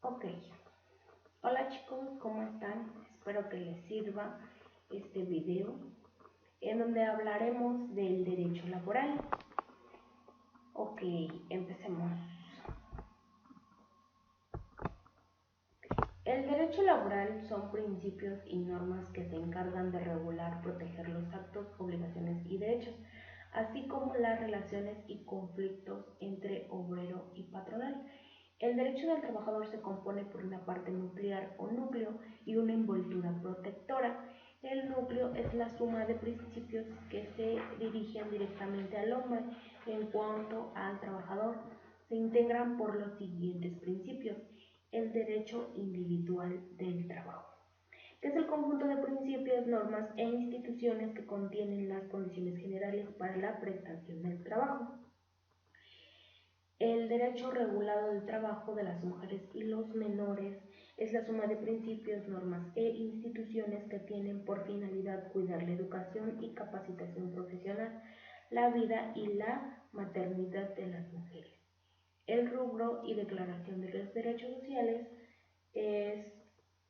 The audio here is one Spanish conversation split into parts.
Ok, hola chicos, ¿cómo están? Espero que les sirva este video en donde hablaremos del derecho laboral. Ok, empecemos. El derecho laboral son principios y normas que se encargan de regular, proteger los actos, obligaciones y derechos, así como las relaciones y conflictos entre obrero y patronal. El derecho del trabajador se compone por una parte nuclear o núcleo y una envoltura protectora. El núcleo es la suma de principios que se dirigen directamente al hombre. En cuanto al trabajador, se integran por los siguientes principios. El derecho individual del trabajo, que es el conjunto de principios, normas e instituciones que contienen las condiciones generales para la prestación del trabajo. El derecho regulado del trabajo de las mujeres y los menores es la suma de principios, normas e instituciones que tienen por finalidad cuidar la educación y capacitación profesional, la vida y la maternidad de las mujeres. El rubro y declaración de los derechos sociales es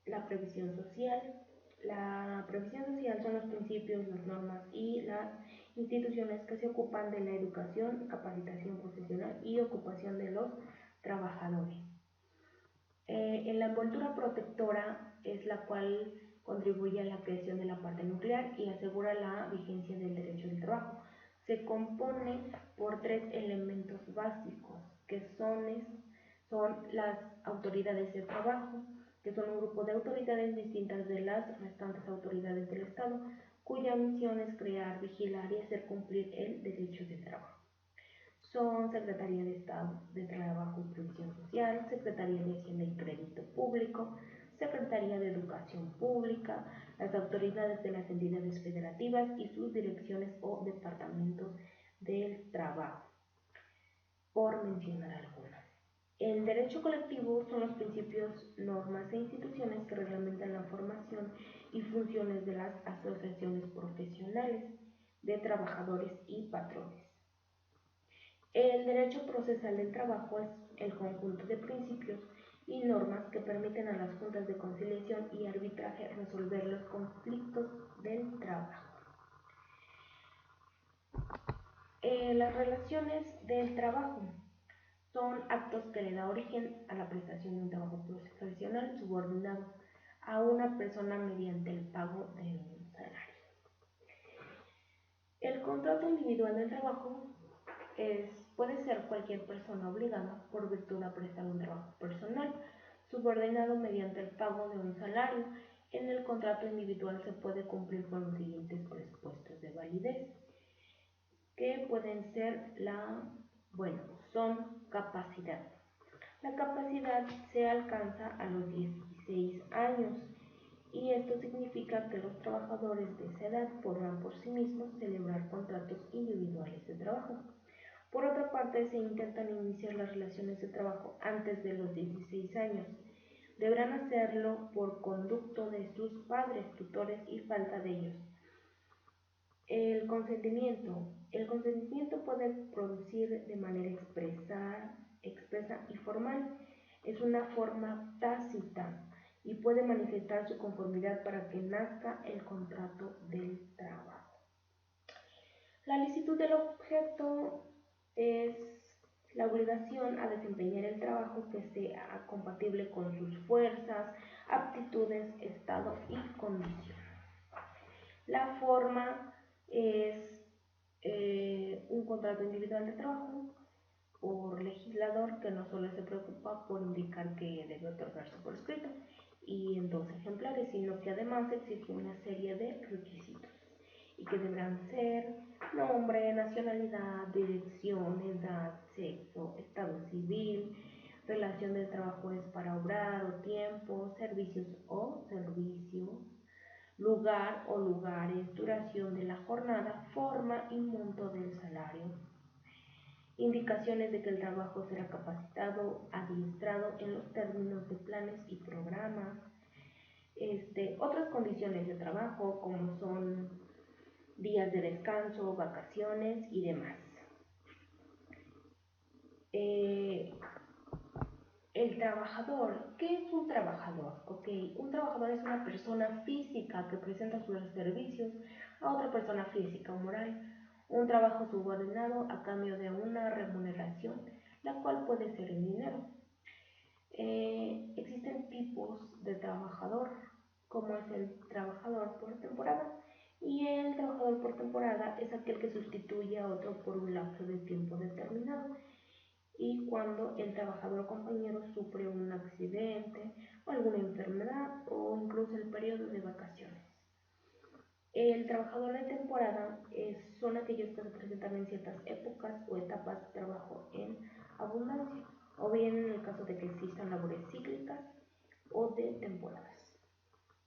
la previsión social. La previsión social son los principios, las normas y las instituciones que se ocupan de la educación, capacitación profesional y ocupación de los trabajadores. En la envoltura protectora es la cual contribuye a la creación de la parte nuclear y asegura la vigencia del derecho del trabajo. Se compone por tres elementos básicos, que son las autoridades de trabajo, que son un grupo de autoridades distintas de las restantes autoridades del Estado, cuya misión es crear, vigilar y hacer cumplir el derecho del trabajo. Son Secretaría de Estado de Trabajo y Previsión Social, Secretaría de Hacienda y Crédito Público, Secretaría de Educación Pública, las autoridades de las entidades federativas y sus direcciones o departamentos del trabajo, por mencionar algunas. El derecho colectivo son los principios, normas e instituciones que reglamentan la formación y funciones de las asociaciones profesionales de trabajadores y patrones. El derecho procesal del trabajo es el conjunto de principios y normas que permiten a las juntas de conciliación y arbitraje resolver los conflictos del trabajo. Las relaciones del trabajo son actos que le da origen a la prestación de un trabajo profesional subordinado a una persona mediante el pago de un salario. El contrato individual del trabajo puede ser cualquier persona obligada por virtud a prestar un trabajo personal subordinado mediante el pago de un salario. En el contrato individual se puede cumplir con los siguientes presupuestos de validez, que pueden ser son capacidad. La capacidad se alcanza a los 16 años y esto significa que los trabajadores de esa edad podrán por sí mismos celebrar contratos individuales de trabajo. Por otra parte, se intentan iniciar las relaciones de trabajo antes de los 16 años. Deberán hacerlo por conducto de sus padres, tutores y falta de ellos. El consentimiento. El consentimiento puede producir de manera expresa y formal. Es una forma tácita y puede manifestar su conformidad para que nazca el contrato del trabajo. La licitud del objeto es la obligación a desempeñar el trabajo que sea compatible con sus fuerzas, aptitudes, estado y condición. La forma es un contrato individual de trabajo por legislador que no solo se preocupa por indicar que debe otorgarse por escrito y en 2 ejemplares, sino que además exige una serie de requisitos y que deberán ser nombre, nacionalidad, dirección, edad, sexo, estado civil, relación del trabajo es para obrar o tiempo, servicios o servicio, lugar o lugares, duración de la jornada, forma y monto del salario, indicaciones de que el trabajo será capacitado, adiestrado en los términos de planes y programas, otras condiciones de trabajo como son días de descanso, vacaciones y demás. el trabajador. ¿Qué es un trabajador? Ok, un trabajador es una persona física que presenta sus servicios a otra persona física o moral. Un trabajo subordinado a cambio de una remuneración, la cual puede ser en dinero. Existen tipos de trabajador, como es el trabajador por temporada, y el trabajador por temporada es aquel que sustituye a otro por un lapso de tiempo determinado, y cuando el trabajador compañero sufre un accidente o alguna enfermedad o incluso el periodo de vacaciones. El trabajador de temporada son aquellos que se presentan en ciertas épocas o etapas de trabajo en abundancia, o bien en el caso de que existan labores cíclicas o de temporadas.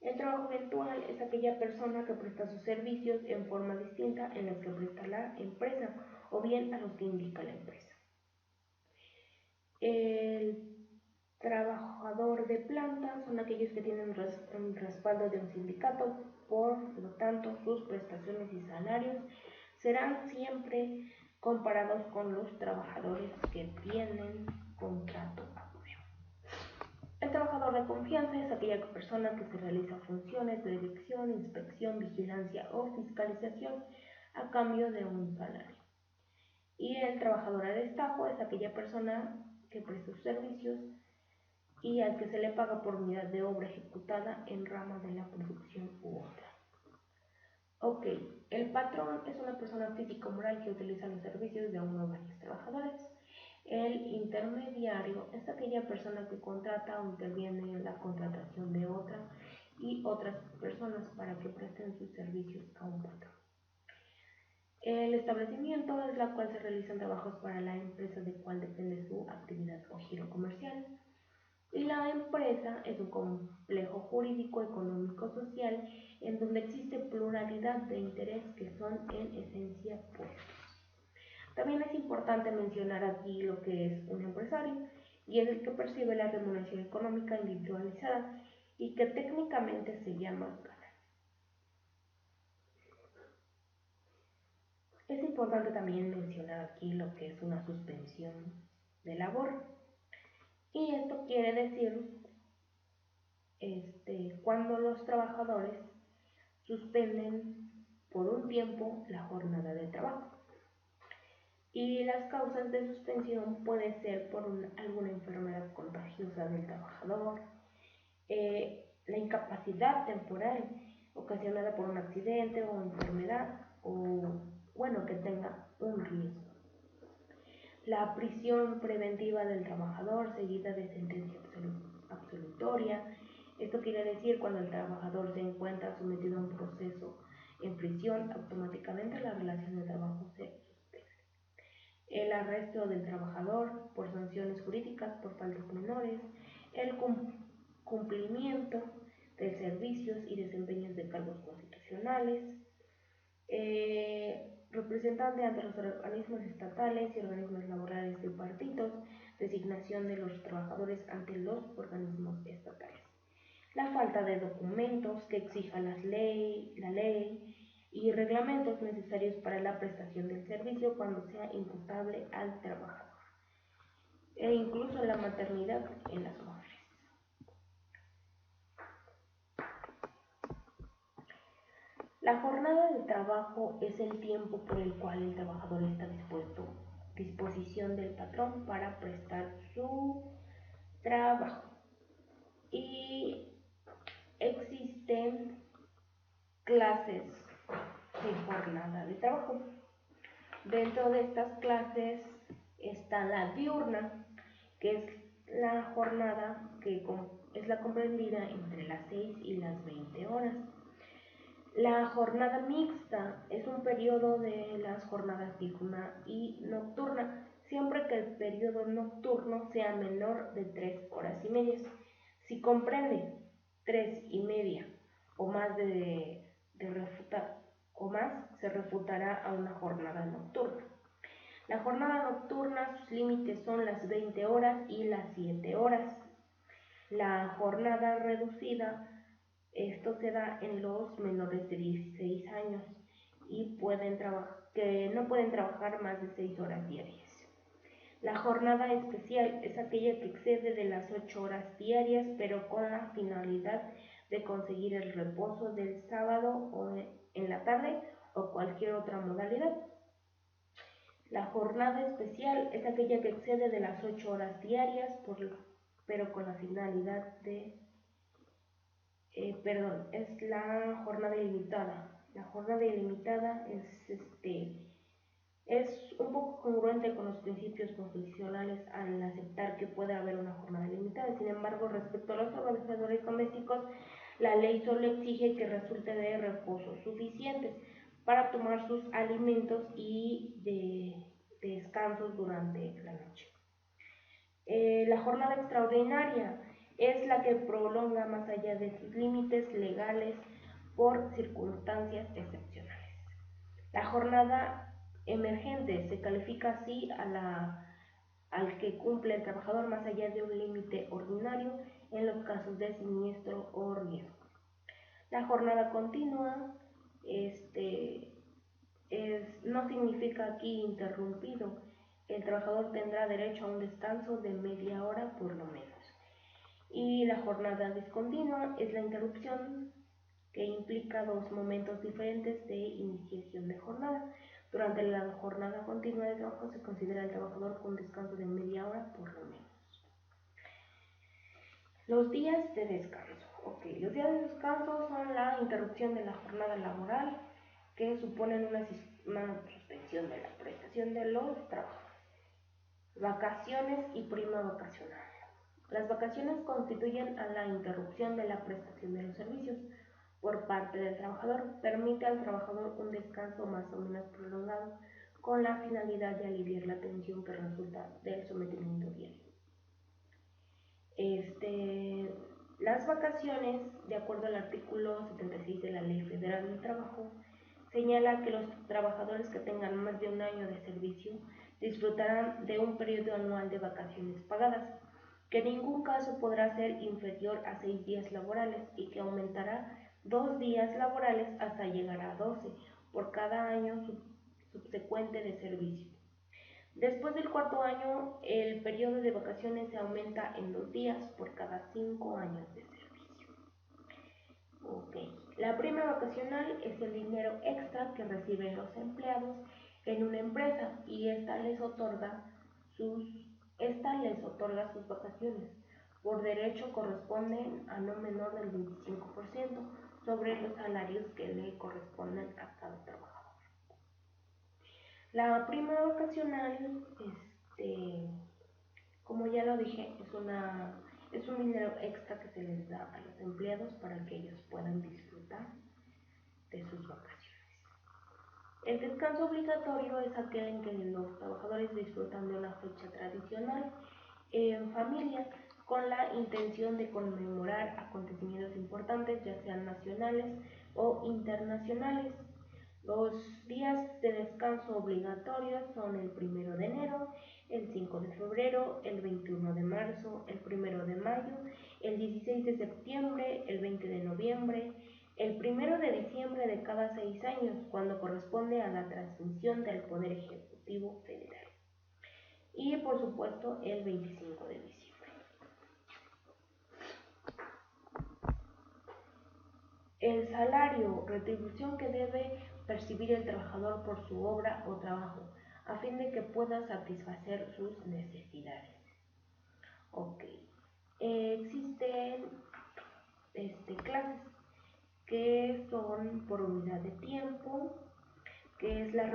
El trabajo eventual es aquella persona que presta sus servicios en forma distinta en las que presta la empresa o bien a los que indica la empresa. El trabajador de planta son aquellos que tienen un respaldo de un sindicato, por lo tanto sus prestaciones y salarios serán siempre comparados con los trabajadores que tienen contrato a prueba. El trabajador de confianza es aquella persona que se realiza funciones de dirección, inspección, vigilancia o fiscalización a cambio de un salario. Y el trabajador a destajo es aquella persona que presta sus servicios y al que se le paga por unidad de obra ejecutada en rama de la producción u otra. Ok, el patrón es una persona física o moral que utiliza los servicios de uno o varios trabajadores. El intermediario es aquella persona que contrata o interviene en la contratación de otra y otras personas para que presten sus servicios a un patrón. El establecimiento es la cual se realizan trabajos para la empresa de cual depende su actividad o giro comercial. Y la empresa es un complejo jurídico, económico, social, en donde existe pluralidad de interés que son en esencia puestos. También es importante mencionar aquí lo que es un empresario, y es el que percibe la remuneración económica individualizada y que técnicamente se llama ganancia. Es importante también mencionar aquí lo que es una suspensión de labor, y esto quiere decir cuando los trabajadores suspenden por un tiempo la jornada de trabajo. Y las causas de suspensión pueden ser por alguna enfermedad contagiosa del trabajador, la incapacidad temporal ocasionada por un accidente o enfermedad, o bueno, que tenga un riesgo. La prisión preventiva del trabajador seguida de sentencia absolutoria. Esto quiere decir cuando el trabajador se encuentra sometido a un proceso en prisión, automáticamente la relación de trabajo se suspende. El arresto del trabajador por sanciones jurídicas por faltas menores, el cumplimiento de servicios y desempeños de cargos constitucionales, representante ante los organismos estatales y organismos laborales de partidos, designación de los trabajadores ante los organismos estatales. La falta de documentos que exija la ley y reglamentos necesarios para la prestación del servicio cuando sea imputable al trabajador, e incluso la maternidad en las mujeres. La jornada de trabajo es el tiempo por el cual el trabajador está disposición del patrón para prestar su trabajo. Y existen clases de jornada de trabajo. Dentro de estas clases está la diurna, que es la jornada que es la comprendida entre las 6 y las 20 horas. La jornada mixta es un periodo de las jornadas diurna y nocturna, siempre que el periodo nocturno sea menor de 3 horas y media. Si comprende 3 y media o más se refutará a una jornada nocturna. La jornada nocturna, sus límites son las 20 horas y las 7 horas. La jornada reducida, esto se da en los menores de 16 años y que no pueden trabajar más de 6 horas diarias. La jornada especial es aquella que excede de las 8 horas diarias, pero con la finalidad de conseguir el reposo del sábado o en la tarde o cualquier otra modalidad. La jornada especial es aquella que excede de las 8 horas diarias, pero con la finalidad de... es la jornada ilimitada. La jornada ilimitada es un poco congruente con los principios constitucionales al aceptar que puede haber una jornada limitada. Sin embargo, respecto a los trabajadores domésticos, la ley solo exige que resulte de reposos suficientes para tomar sus alimentos y de descansos durante la noche. La jornada extraordinaria es la que prolonga más allá de sus límites legales por circunstancias excepcionales. La jornada emergente se califica así al que cumple el trabajador más allá de un límite ordinario en los casos de siniestro o riesgo. La jornada continua no significa aquí interrumpido. El trabajador tendrá derecho a un descanso de media hora por lo menos. Y la jornada discontinua es la interrupción que implica dos momentos diferentes de iniciación de jornada. Durante la jornada continua de trabajo se considera el trabajador con descanso de media hora por lo menos. Los días de descanso. Los días de descanso son la interrupción de la jornada laboral que suponen una suspensión de la prestación de los trabajos. Vacaciones y prima vacacional. Las vacaciones constituyen a la interrupción de la prestación de los servicios por parte del trabajador. Permite al trabajador un descanso más o menos prolongado con la finalidad de aliviar la tensión que resulta del sometimiento diario. Las vacaciones, de acuerdo al artículo 76 de la Ley Federal del Trabajo, señala que los trabajadores que tengan más de un año de servicio disfrutarán de un periodo anual de vacaciones pagadas, que en ningún caso podrá ser inferior a 6 días laborales y que aumentará 2 días laborales hasta llegar a 12 por cada año subsecuente de servicio. Después del cuarto año, el periodo de vacaciones se aumenta en 2 días por cada 5 años de servicio. La prima vacacional es el dinero extra que reciben los empleados en una empresa y esta les otorga sus vacaciones. Por derecho corresponden a no menor del 25% sobre los salarios que le corresponden a cada trabajador. La prima vacacional, como ya lo dije, es un dinero extra que se les da a los empleados para que ellos puedan disfrutar de sus vacaciones. El descanso obligatorio es aquel en que los trabajadores disfrutan de una fecha tradicional en familia con la intención de conmemorar acontecimientos importantes, ya sean nacionales o internacionales. Los días de descanso obligatorios son el 1 de enero, el 5 de febrero, el 21 de marzo, el 1 de mayo, el 16 de septiembre, el 20 de noviembre, el 1 de diciembre de cada 6 años, cuando corresponde a la transmisión del Poder Ejecutivo Federal. Y por supuesto el 25 de diciembre. El salario, retribución que debe percibir el trabajador por su obra o trabajo, a fin de que pueda satisfacer sus necesidades. Existen clases que son por unidad de tiempo, que es la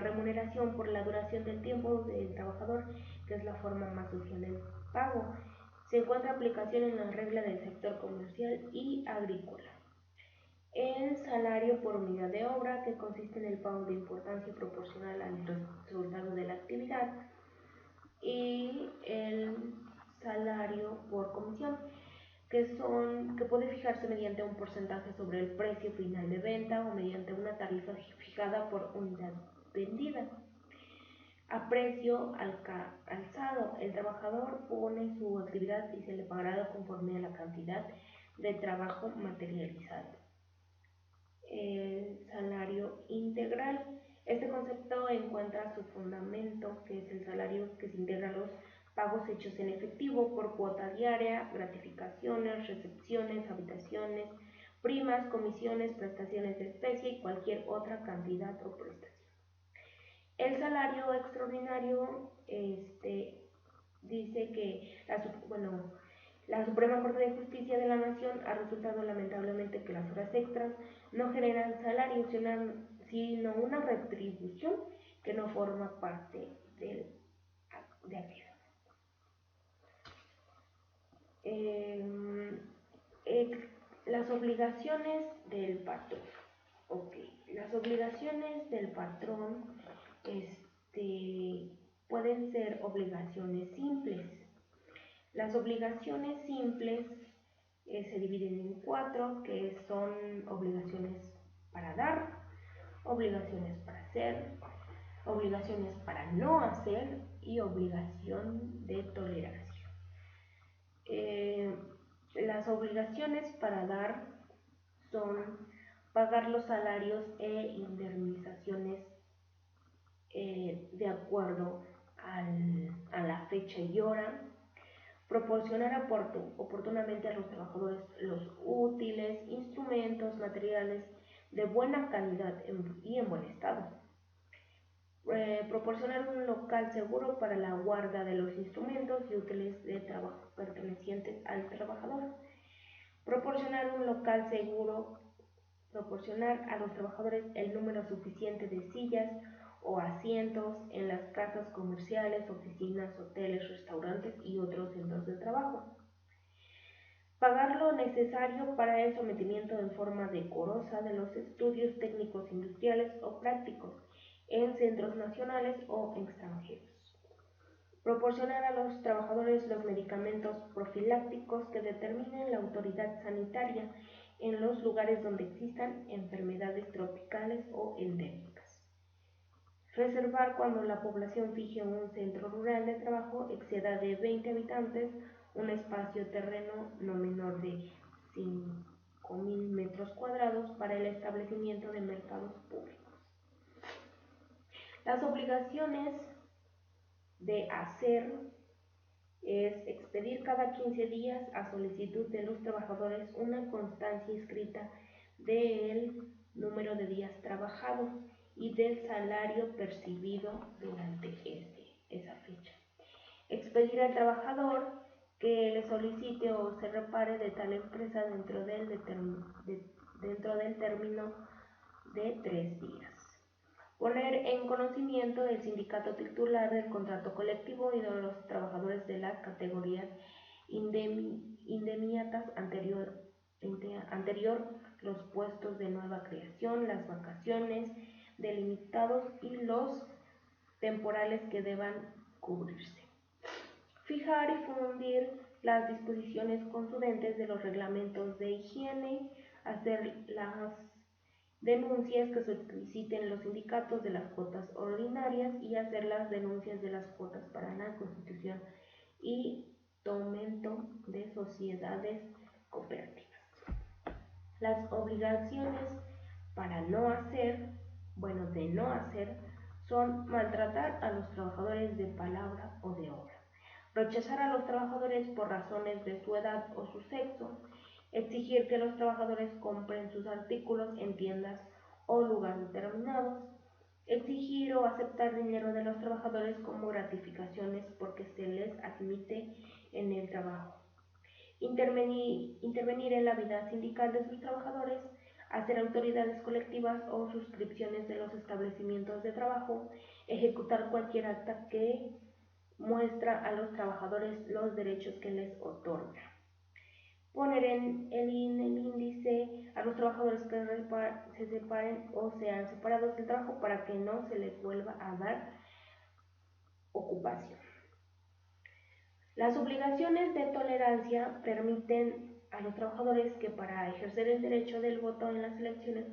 remuneración por la duración del tiempo del trabajador, que es la forma más usual del pago. Se encuentra aplicación en la regla del sector comercial y agrícola. El salario por unidad de obra, que consiste en el pago de importancia proporcional al resultado de la actividad, y el salario por comisión, que puede fijarse mediante un porcentaje sobre el precio final de venta o mediante una tarifa fijada por unidad vendida. A precio alzado, el trabajador pone su actividad y se le pagará conforme a la cantidad de trabajo materializado. El salario integral Este concepto encuentra su fundamento, que es el salario que se integra a los pagos hechos en efectivo por cuota diaria, gratificaciones, recepciones, habitaciones, primas, comisiones, prestaciones de especie y cualquier otra cantidad o prestación. El salario extraordinario dice que la Suprema Corte de Justicia de la Nación ha resultado lamentablemente que las horas extras no generan salario, sino una retribución que no forma parte de aquel. Las obligaciones del patrón. Ok, las obligaciones del patrón pueden ser obligaciones simples. Las obligaciones simples se dividen en 4, que son obligaciones para dar, obligaciones para hacer, obligaciones para no hacer y obligación de tolerancia. Las obligaciones para dar son pagar los salarios e indemnizaciones de acuerdo a la fecha y hora, proporcionar oportunamente a los trabajadores los útiles, instrumentos, materiales de buena calidad y en buen estado, proporcionar un local seguro para la guarda de los instrumentos y útiles de trabajo pertenecientes al trabajador, proporcionar un local seguro, proporcionar a los trabajadores el número suficiente de sillas o asientos en las casas comerciales, oficinas, hoteles, restaurantes y otros centros de trabajo. Pagar lo necesario para el sometimiento en forma decorosa de los estudios técnicos industriales o prácticos en centros nacionales o extranjeros. Proporcionar a los trabajadores los medicamentos profilácticos que determinen la autoridad sanitaria en los lugares donde existan enfermedades tropicales o endémicas. Reservar cuando la población fije un centro rural de trabajo exceda de 20 habitantes un espacio terreno no menor de 5.000 metros cuadrados para el establecimiento de mercados públicos. Las obligaciones de hacer es expedir cada 15 días a solicitud de los trabajadores una constancia escrita del número de días trabajados y del salario percibido durante esa fecha. Expedir al trabajador que le solicite o se repare de tal empresa dentro del término de 3 días. Poner en conocimiento del sindicato titular del contrato colectivo y de los trabajadores de las categorías indemniatas anterior los puestos de nueva creación, las vacaciones, delimitados y los temporales que deban cubrirse. Fijar y fundir las disposiciones concedentes de los reglamentos de higiene, hacer las denuncias que soliciten los sindicatos de las cuotas ordinarias y hacer las denuncias de las cuotas para la constitución y fomento de sociedades cooperativas. Las obligaciones para de no hacer, son maltratar a los trabajadores de palabra o de obra, rechazar a los trabajadores por razones de su edad o su sexo, exigir que los trabajadores compren sus artículos en tiendas o lugares determinados, exigir o aceptar dinero de los trabajadores como gratificaciones porque se les admite en el trabajo, intervenir en la vida sindical de sus trabajadores, hacer autoridades colectivas o suscripciones de los establecimientos de trabajo, ejecutar cualquier acta que muestra a los trabajadores los derechos que les otorga. Poner en el índice a los trabajadores que se separen o sean separados del trabajo para que no se les vuelva a dar ocupación. Las obligaciones de tolerancia permiten a los trabajadores que para ejercer el derecho del voto en las elecciones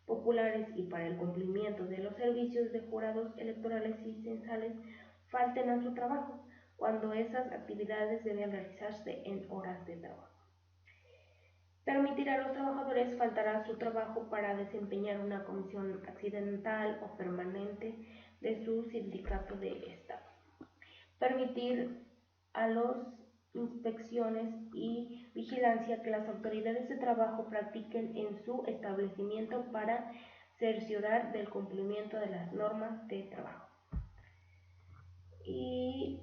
populares y para el cumplimiento de los servicios de jurados electorales y censales falten a su trabajo, cuando esas actividades deben realizarse en horas de trabajo. Permitir a los trabajadores faltar a su trabajo para desempeñar una comisión accidental o permanente de su sindicato de Estado. Permitir a las inspecciones y vigilancia que las autoridades de trabajo practiquen en su establecimiento para cerciorar del cumplimiento de las normas de trabajo. Y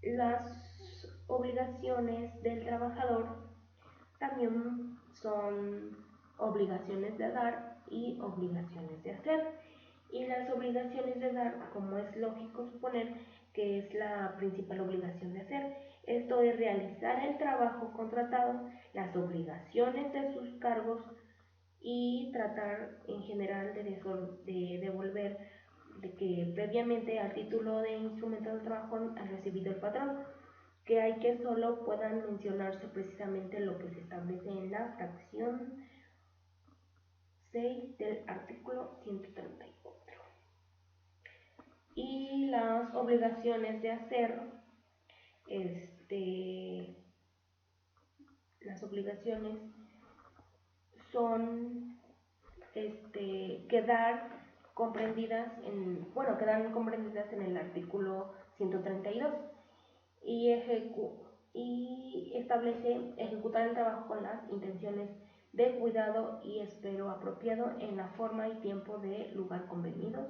las obligaciones del trabajador también son obligaciones de dar y obligaciones de hacer. Y las obligaciones de dar, como es lógico suponer, que es la principal obligación de hacer. Esto es realizar el trabajo contratado, las obligaciones de sus cargos y tratar en general de devolver de que previamente al título de instrumento de trabajo ha recibido el patrón, que hay que solo puedan mencionarse precisamente lo que se establece en la fracción 6 del artículo 134. Y las obligaciones de hacer, las obligaciones son quedan comprendidas en el artículo 132 y establece ejecutar el trabajo con las intenciones de cuidado y espero apropiado en la forma y tiempo de lugar convenidos,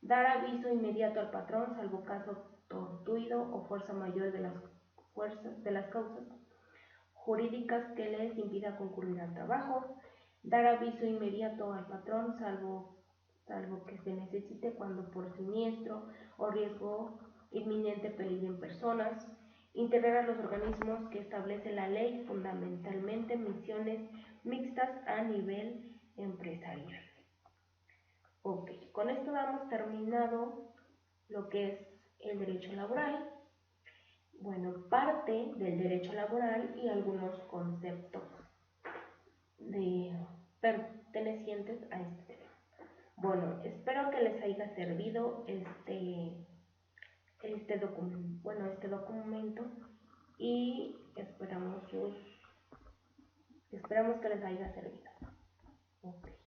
dar aviso inmediato al patrón salvo caso tortuido o fuerza mayor de las causas jurídicas que les impida concurrir al trabajo, dar aviso inmediato al patrón salvo que se necesite cuando por siniestro o riesgo inminente peligren personas, integrar a los organismos que establece la ley, fundamentalmente misiones mixtas a nivel empresarial. Ok, con esto damos terminado lo que es el derecho laboral. Bueno, parte del derecho laboral y algunos conceptos pertenecientes a este tema. Bueno, espero que les haya servido este documento y esperamos que les haya servido.